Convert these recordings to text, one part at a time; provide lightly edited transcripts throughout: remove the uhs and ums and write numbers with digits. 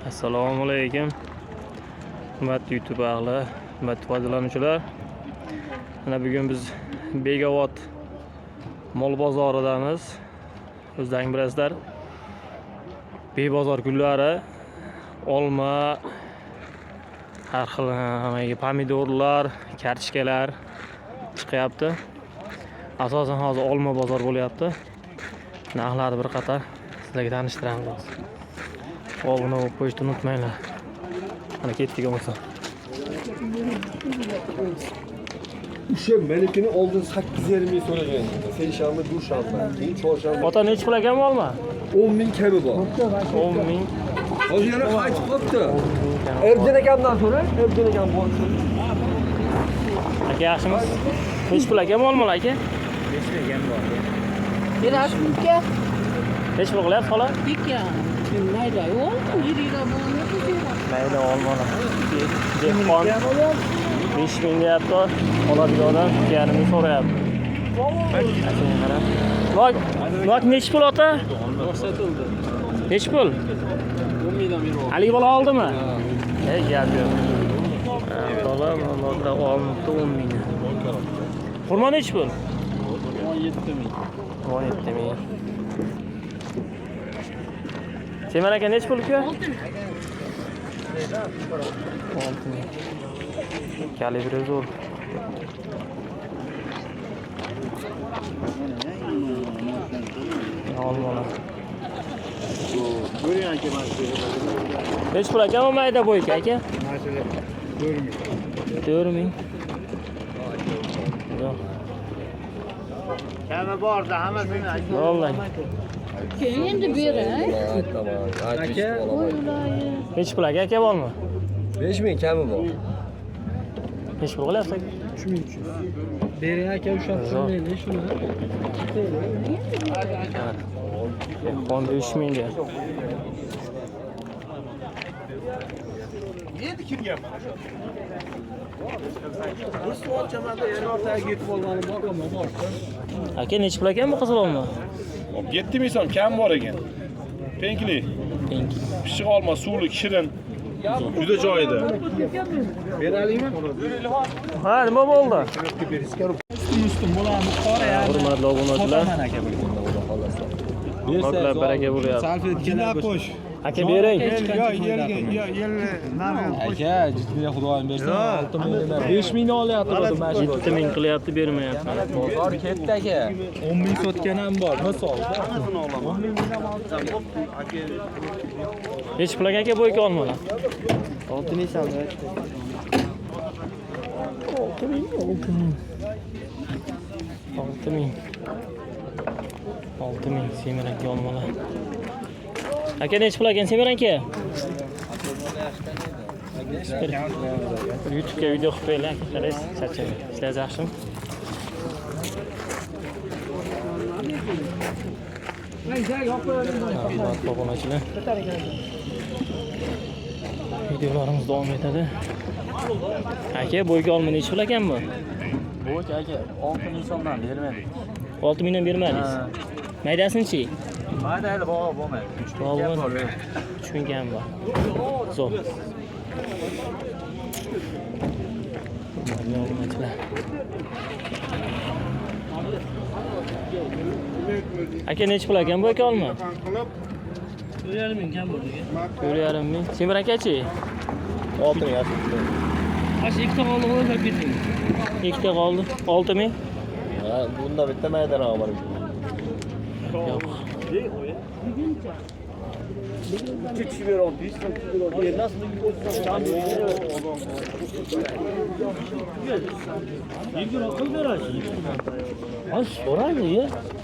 Assalomu alaykum. Hurmatli YouTube ahli, hurmatli foydalanuvchilar. Mana bugun biz Begavot mol bozoridamiz. O'zlaring bilasizlar. Bebozor kunlari olma, har xil pomidorlar, kartoshkalar chiqyapti. Asosan hozir olma bozor bo'lyapti. Narxlarni bir qator sizlarga tanishtiramiz. Obuna bo'lib qo'yishni unutmanglar. Mana ketdik bo'lsa. Menikini oldin 8,5 ming so'ragan. Seshanba, dushanba, chorshanba. Ota nechi pul ekan olma? 10 ming kabi bor. 10 ming. Hozir yana qaytib qopti. Erkin akamdan so'ra, Erkin akam bor. Aka yaxshimiz? Nechi pul ekan olmalar aka? 5 ekan bor. Berashimga Nechi pul qilyapti xola? ekan. Mayda yo'q, yiriga bo'lmaydi. Mayda olmalar. Dehqon 5 ming deyapti. Oladigan odam 2,5 ming so'rayapti. Nok nechi pul ota? Sotildi. Nechi pul? 10 mingdan beri oldi. Ali bola oldimi? Gap yo'q. Bola nokda oldi 10 ming. Xurmo nechi pul? 17 ming. 17 ming. Semar aka nechi pul ku? 6 ming. Kalibri zo'r. Olmalar. Ko'ring aka mana shu. Nechi pul aka mayda bo'yka aka? Mana shu 4 ming. 4 ming. Yo'q. Kami borda hammasini aytdim. Vallahi. Endi beray. Aka, Nechi pul aka olma? 5 ming kami bor. Nechi pul qilyapsiz? 3300. Bering aka ushlab turmaydi shuni. Xon 5 ming ga. Endi kirgan mana shu. Rusli ochamanda yana ortaga yetib olganim bor. Aka nechi pul ekan bu qizil olma? 7 ming so'm kam bor ekan. Penkli. Pink. Pishiq olma, suvli, shirin. Juda joyida. Beralingmi? Ha, nima bo'ldi? Ustum bo'lamiz qora ya. Hurmatli obunachilar. Bersa baraka bo'lyapti. Salfetkalar qo'sh. Aka bering. Aka, jiddiy xudoyim bersin. 6 ming emas, 5 mingni olyapti bu mashina. 7 ming qilyapti, bermayapti. Bozor ketdi aka. 10 ming sotgan ham bor. Misol. 10 mingdan olsam, aka. Nechi pul aka bo'yka olmalar? 6 ming so'm. 6 ming. 6 ming. 6 ming Semir aka olmalar. Aka nechi pul ekan Semir aka? YouTube'ga video qilib qo'yinglar aka, qaraysiz, charchamaysiz. Ishlaringiz yaxshimi? Hurmatli obunachilar. Videolarimiz davom etadi. Aka bo'yga olma nechi pul ekan bu? Bo'y aka 6 ming so'mdan bermadik. 6 mingdan bermadingiz. Maydasini-chi? Mayda bo'lmaydi. 3 ming ham bor. Zo'r. Aka nechi pul ekan bu aka olma? 4,5 ming kam bo'ldi. 4,5 ming. Semir aka-chi? 6 ming aslida. Ash ikkita qoldi o'ylab ketdim. Ikkita qoldi. 6 ming? Ha, bunda bitta maydaroq bor. Yo'q.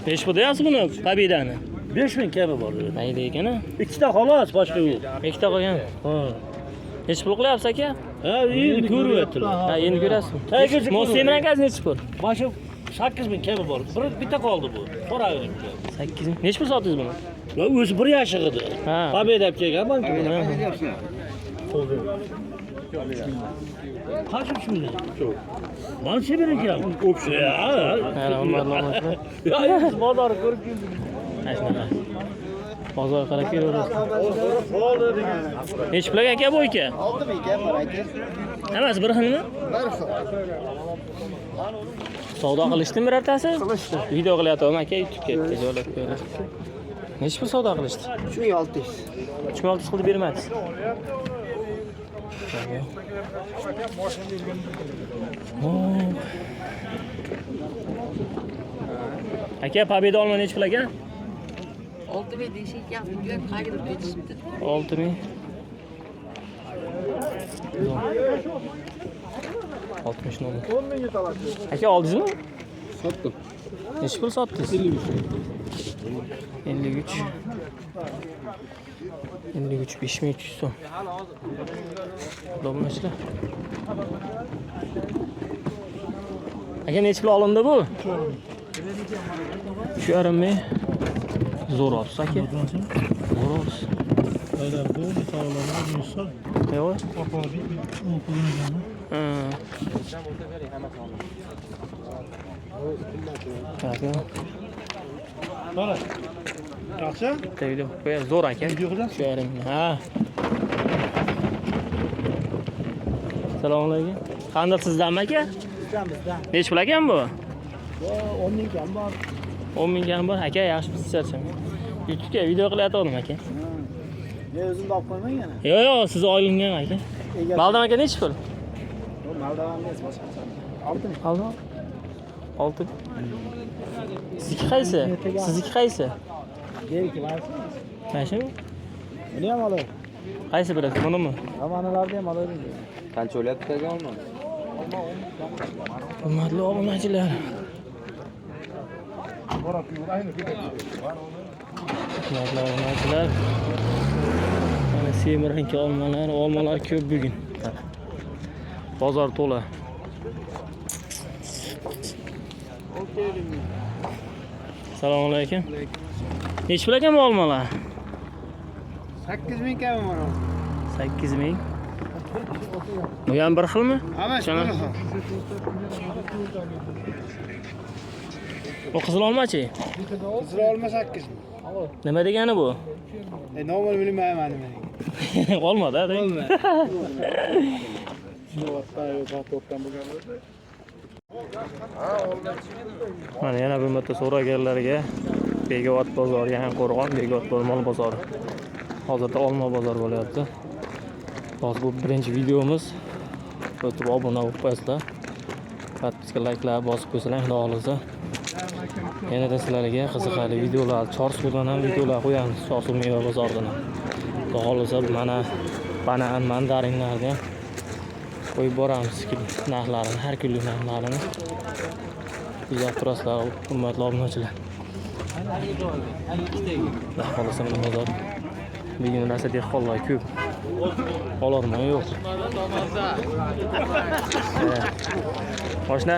Besh pul deyapsiz buni, Pobedani. 5 ming kabi bor. Mayda ekan-a? Ikkita xolos, boshqa yo'q. Ikkita qolgan. Ha. Nechi pul qilyapsiz aka? Ha, endi ko'ryaptilar. Ha, endi ko'rasiz. Mo'semir akasi nechi pul? Mana shu 8 ming kabi bor. Bitta qoldi bu. So'ravering. 8 ming. Nechi pul sotdingiz buni? Ya o'zi 1 yashig edi. Ha. Pobeda olib kelgan bank. Qancha 3 ming? Yo'q. Mana shu bir ekan. Ko'pchi. Ha, hurmatli obunachilar. Ya, bozor ko'rib keldik. Mana shunaqa. Bozor qarab kelaverasiz. Nechi pulga aka bu aka? 6 ming kam bor aka. Hammasi bir xilmi? Bir xil. Savdo qilishdimi birortasi? Qilishdi. Video qilyapman aka YouTube'ga joylab qo'ying. Nechi pul savdo qilishdi? 3600. 3600 qilib bermadi. Aka pobeda olma nechi pul aka? 6 ming deyishik gapni qayerda ketishibdi. 6000. 60 nomi. 10 mingga talashdi. Aka oldingizmi? Sotdim. Nechi pul sotdingiz? 53. 53 5300 so'm. Domlashlar. Aka nechi pul olindi bu? 3,5 ming. Zo'r olsiz aka. Zo'r olsiz. Yo'q. Yaxshi? Video qo'ya zo'r aka. Shu yarim. Ha. Assalomu alaykum. Qanday sizdanmi aka? Bizdan. Nechi pul ekan bu? 10 ming kam bor. 10 ming kam bor. Aka yaxshi bizlarcha. YouTube'ga video qilyapman aka. Men o'zim olib qo'ymang yana. Yo'q, siz olingan aka. Maldam aka nechi pul? Maldavan emas boshqa. 6 ming. Maldam. 6. Sizniki qaysi? Sizniki qaysi? Berki var. Mashina? Buni ham olay. Qaysi birasi? Bunimi? Ramanalarni ham olay. Qancha o'lyapti aka olma? Hurmatli obunachilar. Hurmatli obunachilar. Mana semirinki olmalar ko'p bugun. Bozor to'la. Assalomu alaykum. Nechi pul ekan bu olmalar? 8 ming kam bor. 8 ming. Bu ham bir xilmi? Hammasi bir xil. Bu qizil olmachi? Qizil olma 8 ming. Nima degani bu? Nomini bilmayman nima. Olmada, Olma. Mana yana bir marta so'raganlarga Begobod bozori, Yangiqo'rg'on Begobod mol bozori. Hozirda olma bozor bo'lyapti. Hozir bu birinchi videomiz. O'tib obuna bo'lib qo'yasizlar. Podpiska, layklar bosib qo'ysanglar, xudo xolisa. Yanada sizlarga qiziqarli videolar, Chorsudan ham videolar qo'yamiz, Chorsu meva bozoridan. Xudo xolisa mana banan, mandarinlarni ham qo'yib boramiz, narxlarini, har kunlik narxlarini. Kuzatib turasizlar, hurmatli obunachilar. Xudo xolisa mana bozor. Bugun narsa dehqonlar ko'p. Olarman yo'q. Moshina